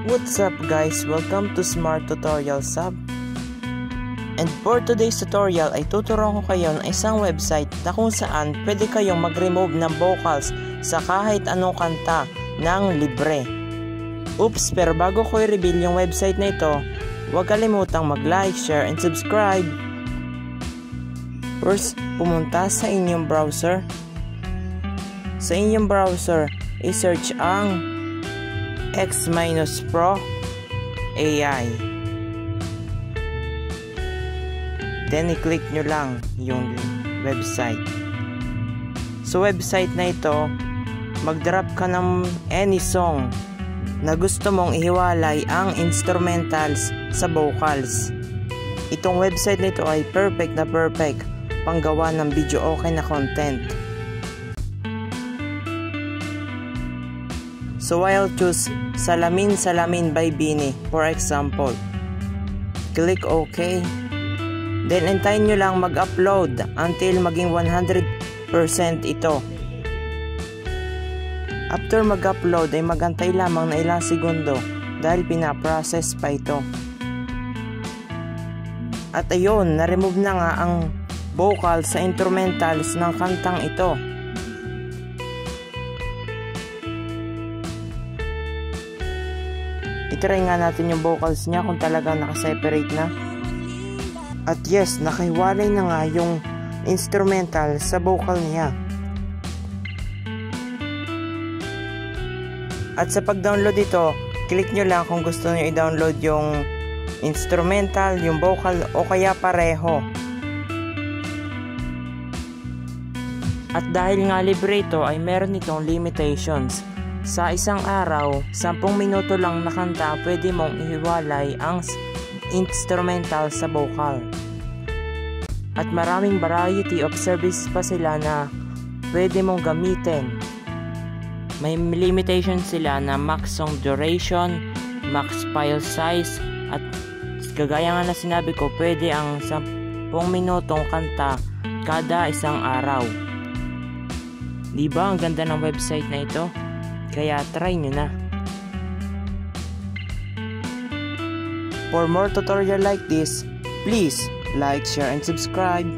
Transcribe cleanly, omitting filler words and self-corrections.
What's up guys? Welcome to Smart Tutorial Sub. And for today's tutorial ay tuturuan ko kayo ng isang website na kung saan pwede kayong mag-remove ng vocals sa kahit anong kanta ng libre. Oops, pero bago ko i-reveal yung website na ito, huwag kalimutang mag-like, share, and subscribe. First, pumunta sa inyong browser. Sa inyong browser, i-search ang X-Pro AI. Then i-click nyo lang yung website. Sa website na ito, mag-drop ka ng any song na gusto mong ihiwalay ang instrumentals sa vocals. Itong website na ito ay perfect na perfect panggawa ng video okay na content. So I'll choose Salamin Salamin by Bini for example. Click OK. Then antayin nyo lang mag-upload until maging 100% ito. After mag-upload ay magantay lamang na ilang segundo dahil pinaprocess pa ito. At ayun, na-remove na nga ang vocal sa instrumentals ng kantang ito. I-try nga natin yung vocals niya kung talagang nakaseparate na. At yes, nakahiwalay na nga yung instrumental sa vocal niya. At sa pag-download ito, click nyo lang kung gusto nyo i-download yung instrumental, yung vocal o kaya pareho. At dahil nga libre ito ay meron itong limitations. Sa isang araw, 10 minuto lang na kanta pwede mong ihiwalay ang instrumental sa vocal. At maraming variety of service pa sila na pwede mong gamitin. May limitation sila na max song duration, max file size, at kagaya nga na sinabi ko, pwede ang 10 minutong kanta kada isang araw. Diba ang ganda ng website na ito? Kaya try nyo na. For more tutorial like this, please like, share, and subscribe.